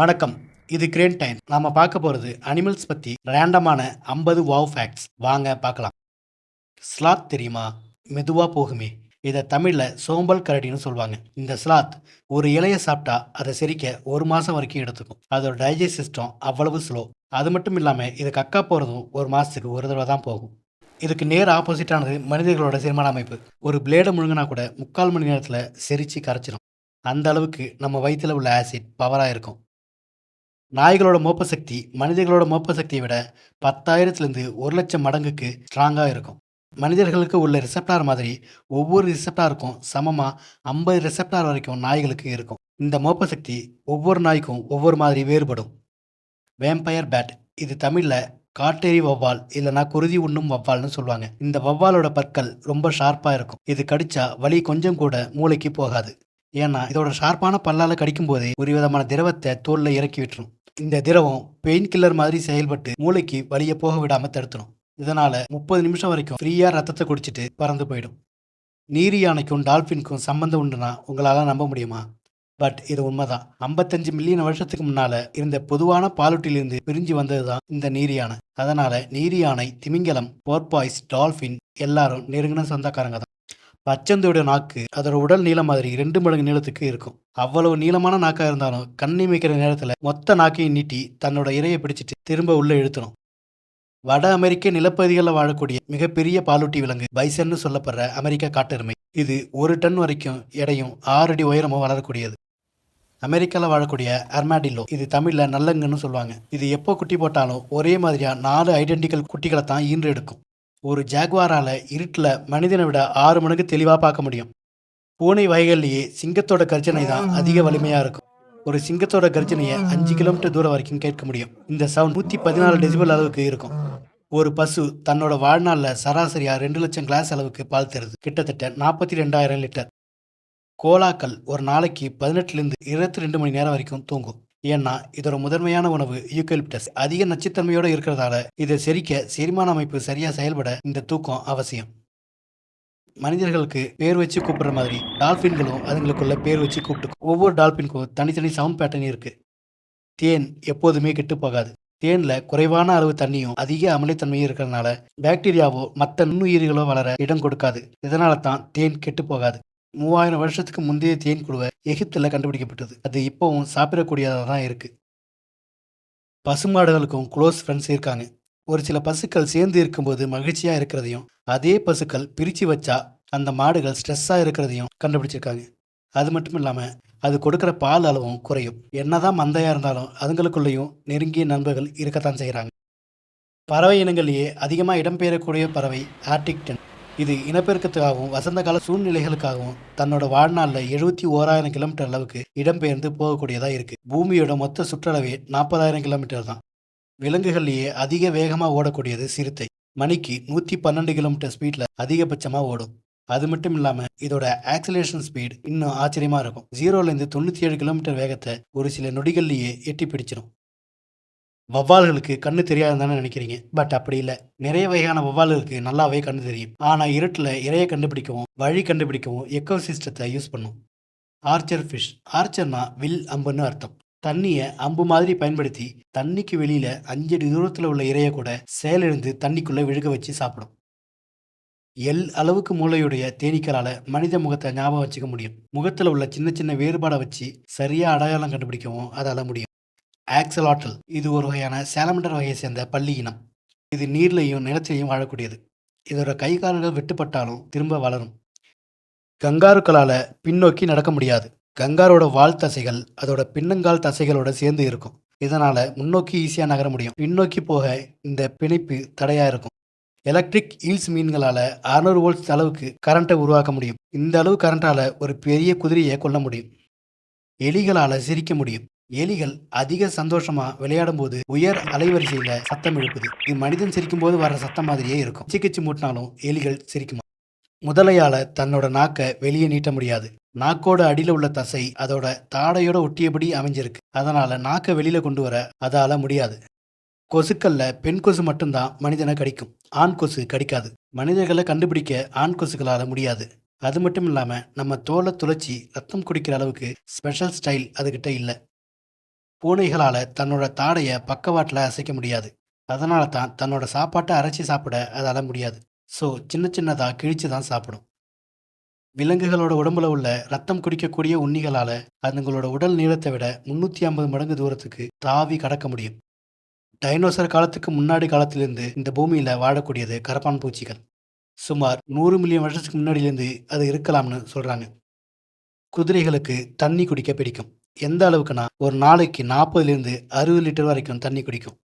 வணக்கம். இது crane time. நாம பார்க்க போறது அனிமல்ஸ் பத்தி ரேண்டமான 50 வாவ் ஃபேக்ட்ஸ். வாங்க பார்க்கலாம். ஸ்லாத் தெரியுமா? மெதுவா போகுமே. இத தமிழ்ல சோம்பல் கரடின்னு சொல்லுவாங்க. இந்த ஸ்லாத் ஒரு இலைய சாப்பிட்டா அதை செரிக்க 1 மாசம் வரைக்கும் எடுத்துக்கும். அதோட டைஜஸ்ட் சிஸ்டம் அவ்வளவு ஸ்லோ. அது மட்டும் இல்லாம இது கக்கா போறதும் 1 மாசத்துக்கு ஒரு தடவை தான் போகும். இதுக்கு நேர் ஆப்போசிட்டானது மனிதர்களோட செரிமான அமைப்பு. ஒரு பிளேட முழுங்கினா கூட 3/4 மணி நேரத்துல செரிச்சு கரைச்சிடும். அந்த அளவுக்கு நம்ம வயித்துல உள்ள ஆசிட் பவரா இருக்கும். நாய்களோட மோப்ப சக்தி மனிதர்களோட மோப்ப சக்தியை விட 10,000லேருந்து 1,00,000 மடங்குக்கு ஸ்ட்ராங்காக இருக்கும். மனிதர்களுக்கு உள்ள ரிசெப்டார் மாதிரி ஒவ்வொரு ரிசெப்டாருக்கும் சமமாக 50 ரிசெப்டார் வரைக்கும் நாய்களுக்கு இருக்கும். இந்த மோப்ப சக்தி ஒவ்வொரு நாய்க்கும் ஒவ்வொரு மாதிரி வேறுபடும். வேம்பயர் பேட், இது தமிழில் காட்டேரி வவ்வால் இல்லைனா குருதி உண்ணும் வவ்வால்னு சொல்லுவாங்க. இந்த வவ்வாலோட பற்கள் ரொம்ப ஷார்ப்பாக இருக்கும். இது கடிச்சா வலி கொஞ்சம் கூட மூளைக்கு போகாது. ஏன்னா இதோட ஷார்ப்பான பல்லால் கடிக்கும் போதே ஒரு விதமான திரவத்தை தோல்ல இறக்கி விட்டுரும். இந்த திரவம் பெயின் கில்லர் மாதிரி செயல்பட்டு மூளைக்கு வலிய போக விடாம தடுத்துடும். இதனால 30 நிமிஷம் வரைக்கும் ஃப்ரீயா ரத்தத்தை குடிச்சிட்டு பறந்து போயிடும். நீரி யானைக்கும் டால்பின்க்கும் சம்பந்தம் உண்டுனா உங்களால நம்ப முடியுமா? பட் இது உண்மைதான். 55 மில்லியன் வருஷத்துக்கு முன்னால இருந்த பொதுவான பாலூட்டிலிருந்து பிரிஞ்சு வந்ததுதான் இந்த நீரி யானை. அதனால நீரி யானை, திமிங்கலம், போர்பாய்ஸ், டால்பின் எல்லாரும் நெருங்கின சொந்தக்காரங்க தான். பச்சந்தோட நாக்கு அதோட உடல் நீளம் மாதிரி 2 மடங்கு நீளத்துக்கு இருக்கும். அவ்வளவு நீளமான நாக்கா இருந்தாலும் கண்ணிமைக்கிற நேரத்துல மொத்த நாக்கையும் நீட்டி தன்னோட இரையை பிடிச்சிட்டு திரும்ப உள்ள இழுத்துரும். வட அமெரிக்க நிலப்பகுதிகளில் வாழக்கூடிய மிகப்பெரிய பாலூட்டி விலங்கு பைசன்னு சொல்லப்படுற அமெரிக்க காட்டெருமை. இது 1 டன் வரைக்கும் எடையும் 6 அடி உயரமும் வளரக்கூடியது. அமெரிக்காவில் வாழக்கூடிய அர்மாடில்லோ, இது தமிழில் நல்லங்கன்னு சொல்லுவாங்க. இது எப்போ குட்டி போட்டாலும் ஒரே மாதிரியா 4 ஐடென்டிக்கல் குட்டிகளை தான் ஈன்று எடுக்கும். ஒரு ஜாகுவாரால இருட்டில் மனிதனை விட 6 மடங்கு தெளிவாக பார்க்க முடியும். பூனை வகைகள்லேயே சிங்கத்தோட கர்ஜனை தான் அதிக வலிமையாக இருக்கும். ஒரு சிங்கத்தோட கர்ஜனையை 5 கிலோமீட்டர் தூரம் வரைக்கும் கேட்க முடியும். இந்த சவுண்ட் 114 டெசிபல் அளவுக்கு இருக்கும். ஒரு பசு தன்னோட வாழ்நாளில் சராசரியாக 2 லட்சம் கிளாஸ் அளவுக்கு பால் தருது, கிட்டத்தட்ட 42,000 லிட்டர். கோலாக்கள் ஒரு நாளைக்கு 18லேருந்து 22 மணி நேரம் வரைக்கும் தூங்கும். ஏன்னா இதோட முதன்மையான உணவு யூக்கலிப்டஸ் அதிக நச்சுத்தன்மையோடு இருக்கிறதால இதை செரிக்க செரிமான அமைப்பு சரியா செயல்பட இந்த தூக்கம் அவசியம். மனிதர்களுக்கு பேர் வச்சு கூப்பிடுற மாதிரி டால்பின்களும் அதுங்களுக்குள்ள பேர் வச்சு கூப்பிட்டு ஒவ்வொரு டால்பின்க்கும் தனித்தனி சவுண்ட் பேட்டர்ன் இருக்கு. தேன் எப்போதுமே கெட்டு போகாது. தேன்ல குறைவான அளவு தண்ணியும் அதிக அமிலத்தன்மையும் இருக்கிறதுனால பாக்டீரியாவோ மற்ற நுண்ணுயிரிகளோ வளர இடம் கொடுக்காது. இதனால தான் தேன் கெட்டு போகாது. 3000 வருஷத்துக்கு முந்தைய தேன் குழுவை எகிப்தில் கண்டுபிடிக்கப்பட்டது. அது இப்போவும் சாப்பிடக்கூடியதாக தான் இருக்கு. பசுமாடுகளுக்கும் க்ளோஸ் ஃப்ரெண்ட்ஸ் இருக்காங்க. ஒரு சில பசுக்கள் சேர்ந்து இருக்கும்போது மகிழ்ச்சியாக இருக்கிறதையும், அதே பசுக்கள் பிரித்து வச்சா அந்த மாடுகள் ஸ்ட்ரெஸ்ஸாக இருக்கிறதையும் கண்டுபிடிச்சிருக்காங்க. அது மட்டும் இல்லாமல் அது கொடுக்குற பால் அளவும் குறையும். என்னதான் மந்தையாக இருந்தாலும் அதுங்களுக்குள்ளேயும் நெருங்கிய நண்பர்கள் இருக்கத்தான் செய்கிறாங்க. பறவை இனங்கள்லேயே அதிகமாக இடம்பெயரக்கூடிய பறவை ஆர்டிக் டென். இது இனப்பெருக்கத்துக்காகவும் வசந்த கால சூழ்நிலைகளுக்காகவும் தன்னோட வாழ்நாளில் 71,000 கிலோமீட்டர் அளவுக்கு இடம்பெயர்ந்து போகக்கூடியதாக இருக்குது. பூமியோட மொத்த சுற்றளவே 40,000 கிலோமீட்டர் தான். விலங்குகள்லேயே அதிக வேகமாக ஓடக்கூடியது சிறுத்தை. மணிக்கு 112 கிலோமீட்டர் ஸ்பீடில் அதிகபட்சமாக ஓடும். அது மட்டும் இல்லாமல் இதோட ஆக்சிலேஷன் ஸ்பீட் இன்னும் ஆச்சரியமாக இருக்கும். 0லேருந்து 97 கிலோமீட்டர் வேகத்தை ஒரு சில நொடிகள்லேயே எட்டி பிடிச்சிடும். வவ்வால்களுக்கு கண்ணு தெரியாதுன்னு தானே நினைக்கிறீங்க? பட் அப்படி இல்லை. நிறைய வகையான வவ்வால்களுக்கு நல்லாவே கண்ணு தெரியும். ஆனால் இருட்டில் இரையை கண்டுபிடிக்கவும் வழி கண்டுபிடிக்கவும் எக்கோ சிஸ்டத்தை யூஸ் பண்ணும். Archer fish. ஆர்ச்சர்னா வில் அம்புன்னு அர்த்தம். தண்ணியை அம்பு மாதிரி பயன்படுத்தி தண்ணிக்கு வெளியில 5 அடி தூரத்தில் உள்ள இரையை கூட செயலிழந்து தண்ணிக்குள்ளே விழுக வச்சு சாப்பிடும். எல் அளவுக்கு மூளையுடைய தேனீக்களால் மனித முகத்தை ஞாபகம் வச்சுக்க முடியும். முகத்தில் உள்ள சின்ன சின்ன வேறுபாடை வச்சு சரியாக அடையாளம் கண்டுபிடிக்கவும் அதால் முடியும். ஆக்சலாட்டல், இது ஒரு வகையான சாலமண்டர் வகையை சேர்ந்த பல்லி இனம். இது நீர்லையும் நிலத்திலையும் வாழக்கூடியது. இதோட கை கால்கள் வெட்டுப்பட்டாலும் திரும்ப வளரும். கங்காருக்களால் பின்னோக்கி நடக்க முடியாது. கங்காரோட வால் தசைகள் அதோட பின்னங்கால் தசைகளோட சேர்ந்து இருக்கும். இதனால முன்னோக்கி ஈஸியாக நகர முடியும். பின்னோக்கி போக இந்த பிணைப்பு தடையாக இருக்கும். எலக்ட்ரிக் ஈல்ஸ் மீன்களால் 600 வோல்ட்ஸ் அளவுக்கு கரண்ட்டை உருவாக்க முடியும். இந்த அளவு கரண்ட்டால் ஒரு பெரிய குதிரையை கொல்ல முடியும். எலிகளால் சிரிக்க முடியும். எலிகள் அதிக சந்தோஷமா விளையாடும் போது உயர் அலைவரிசையில சத்தம் எழுப்புது. இது மனிதன் சிரிக்கும் போது வர்ற சத்தம் மாதிரியே இருக்கும். கிச்சு மூட்டினாலும் எலிகள் சிரிக்குமா? முதலையால தன்னோட நாக்கை வெளியே நீட்ட முடியாது. நாக்கோட அடியில் உள்ள தசை அதோட தாடையோட ஒட்டியபடி அமைஞ்சிருக்கு. அதனால நாக்கை வெளியில கொண்டு வர அதால முடியாது. கொசுக்கள்ல பெண் கொசு மட்டும்தான் மனிதனை கடிக்கும். ஆண் கொசு கடிக்காது. மனிதர்களை கண்டுபிடிக்க ஆண் கொசுக்களால முடியாது. அது மட்டும் இல்லாம நம்ம தோலை துளைச்சி ரத்தம் குடிக்கிற அளவுக்கு ஸ்பெஷல் ஸ்டைல் அதுகிட்ட இல்லை. பூனைகளால தன்னோட தாடைய பக்கவாட்டுல அசைக்க முடியாது. அதனால தான் தன்னோட சாப்பாட்ட அரைச்சு சாப்பிட அதால முடியாது. ஸோ சின்ன சின்னதா கிழிச்சு தான் சாப்பிடும். விலங்குகளோட உடம்புல உள்ள ரத்தம் குடிக்கக்கூடிய உண்ணிகளால அதுங்களோட உடல் நீளத்தை விட 350 மடங்கு தூரத்துக்கு தாவி கடக்க முடியும். டைனோசர் காலத்துக்கு முன்னாடி காலத்திலிருந்து இந்த பூமியில வாழக்கூடியது கரப்பான் பூச்சிகள். சுமார் 100 மில்லியன் வருஷத்துக்கு முன்னாடியிலேருந்து அது இருக்கலாம்னு சொல்றாங்க. குதிரைகளுக்கு தண்ணி குடிக்க பிடிக்கும். எந்த அளவுக்குன்னா, ஒரு நாளைக்கு 40லிருந்து 60 லிட்டர் வரைக்கும் தண்ணி குடிக்கும்.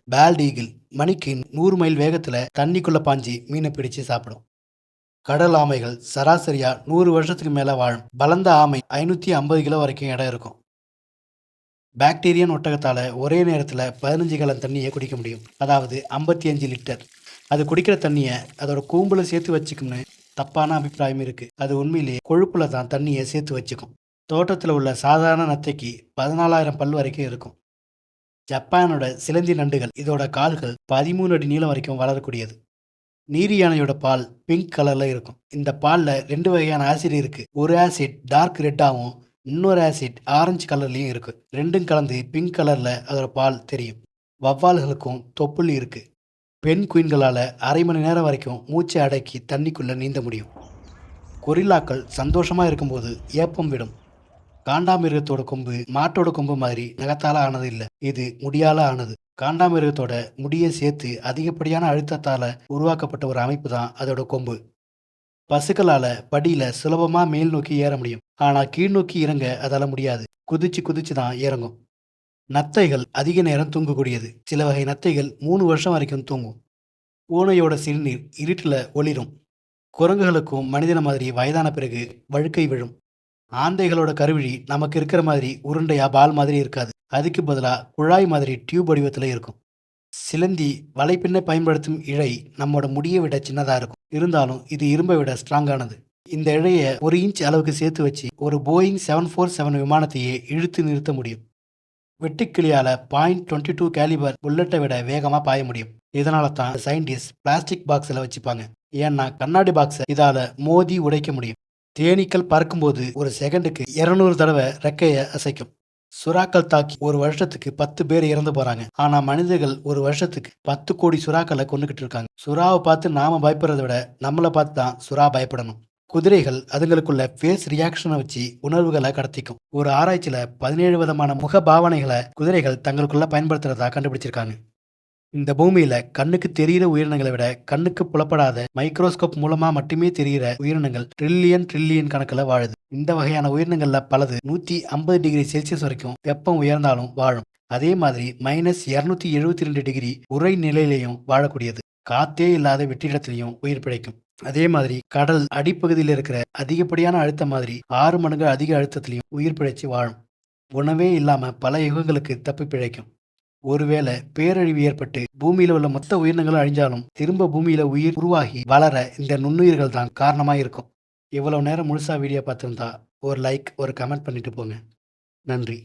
பேல்ட் ஈகிள் மணிக்கு 100 மைல் வேகத்துல தண்ணிக்குள்ள பாஞ்சு மீனை பிடிச்சு சாப்பிடும். கடல் ஆமைகள் சராசரியா 100 வருஷத்துக்கு மேல வாழும். பலந்த ஆமை 550 கிலோ வரைக்கும் எடை இருக்கும். பாக்டீரியன் ஒட்டகத்தால ஒரே நேரத்துல 15 கலன் தண்ணியை குடிக்க முடியும். அதாவது 55 லிட்டர். அது குடிக்கிற தண்ணியை அதோட கூம்புல சேர்த்து வச்சுக்கும்னு தப்பான அபிப்பிராயம் இருக்கு. அது உண்மையிலேயே கொழுப்புல தான் தண்ணியை சேர்த்து வச்சுக்கும். தோட்டத்தில் உள்ள சாதாரண நத்தைக்கு 14,000 பல் வரைக்கும் இருக்கும். ஜப்பானோட சிலந்தி நண்டுகள் இதோட கால்கள் 13 அடி நீளம் வரைக்கும் வளரக்கூடியது. நீரி யானையோட பால் பிங்க் கலர்ல இருக்கும். இந்த பால்ல 2 வகையான ஆசிட் இருக்கு. ஒரு ஆசிட் டார்க் ரெட்டாகவும் இன்னொரு ஆசிட் ஆரஞ்சு கலர்லயும் இருக்கு. ரெண்டும் கலந்து பிங்க் கலர்ல அதோட பால் தெரியும். வவ்வால்களுக்கும் தொப்புள் இருக்கு. பெண் குயின்களால அரை மணி நேரம் வரைக்கும் மூச்சை அடக்கி தண்ணிக்குள்ள நீந்த முடியும். கொரில்லாக்கள் சந்தோஷமா இருக்கும்போது ஏப்பம் விடும். காண்டாமிருகத்தோட கொம்பு மாட்டோட கொம்பு மாதிரி நகத்தால ஆனது இல்லை, இது முடியால ஆனது. காண்டாமிருகத்தோட முடியை சேர்த்து அதிகப்படியான அழுத்தத்தால உருவாக்கப்பட்ட ஒரு அமைப்பு தான் அதோட கொம்பு. பசுக்களால படியில சுலபமா மேல் நோக்கி ஏற முடியும், ஆனா கீழ் நோக்கி இறங்க அதால முடியாது. குதிச்சு குதிச்சு தான் இறங்கும். நத்தைகள் அதிக நேரம் தூங்கக்கூடியது. சில வகை நத்தைகள் 3 வருஷம் வரைக்கும் தூங்கும். பூனையோட சிறுநீர் இருட்டுல ஒளிரும். குரங்குகளுக்கும் மனிதன மாதிரி வயதான பிறகு வழுக்கை விழும். ஆந்தைகளோட கருவிழி நமக்கு இருக்கிற மாதிரி உருண்டையா பால் மாதிரி இருக்காது. அதுக்கு பதிலா குழாய் மாதிரி டியூப் வடிவத்துல இருக்கும். சிலந்தி வலைப்பின்ன பயன்படுத்தும் இழை நம்மோட முடியை விட சின்னதா இருக்கும். இருந்தாலும் இது இரும்பை விட ஸ்ட்ராங்கானது. இந்த இழைய 1 இன்ச் அளவுக்கு சேர்த்து வச்சு ஒரு போயிங் 747 விமானத்தையே இழுத்து நிறுத்த முடியும். வெட்டுக்கிளியால .22 கேலிபர் புல்லட்டை விட வேகமா பாய முடியும். இதனால தான் சயின்டிஸ்ட் பிளாஸ்டிக் பாக்ஸ்ல வச்சுப்பாங்க. ஏன்னா கண்ணாடி பாக்ஸை இதால மோதி உடைக்க முடியும். தேனீக்கள் பறக்கும்போது ஒரு செகண்டுக்கு 200 தடவை ரெக்கையை அசைக்கும். சுறாக்கள் தாக்கி ஒரு வருஷத்துக்கு 10 பேர் இறந்து போறாங்க. ஆனா மனிதர்கள் ஒரு வருஷத்துக்கு 10 கோடி சுறாக்களை கொண்டுகிட்டு இருக்காங்க. சுறாவை பார்த்து நாம பயப்படுறதை விட நம்மளை பார்த்து தான் சுறா பயப்படணும். குதிரைகள் அதுங்களுக்குள்ள ஃபேஸ் ரியாக்ஷனை வச்சு உணர்வுகளை கடத்திக்கும். ஒரு ஆராய்ச்சியில 17 விதமான முக பாவனைகளை குதிரைகள் தங்களுக்குள்ள பயன்படுத்துறதா கண்டுபிடிச்சிருக்காங்க. இந்த பூமியில கண்ணுக்கு தெரிகிற உயிரினங்களை விட கண்ணுக்கு புலப்படாத மைக்ரோஸ்கோப் மூலமா மட்டுமே தெரிகிற உயிரினங்கள் ட்ரில்லியன் கணக்கில் வாழுது. இந்த வகையான உயிரினங்கள்ல பலது 150 டிகிரி செல்சியஸ் வரைக்கும் வெப்பம் உயர்ந்தாலும் வாழும். அதே மாதிரி -272 டிகிரி உறை நிலையிலையும் வாழக்கூடியது. காத்தே இல்லாத வெற்றிடத்திலையும் உயிர் பிழைக்கும். அதே மாதிரி கடல் அடிப்பகுதியில் இருக்கிற அதிகப்படியான அழுத்தம் மாதிரி 6 மடங்கு அதிக அழுத்தத்திலையும் உயிர் பிழைச்சு வாழும். உணவே இல்லாம பல யுகங்களுக்கு தப்பி பிழைக்கும். ஒருவேளை பேரழிவு ஏற்பட்டு பூமியில உள்ள மொத்த உயிரினங்களும் அழிஞ்சாலும் திரும்ப பூமியில உயிர் உருவாகி வளர இந்த நுண்ணுயிர்கள் தான் காரணமா இருக்கும். இவ்வளவு நேரம் முழுசா வீடியோ பார்த்திருந்தா ஒரு லைக் ஒரு கமெண்ட் பண்ணிட்டு போங்க. நன்றி.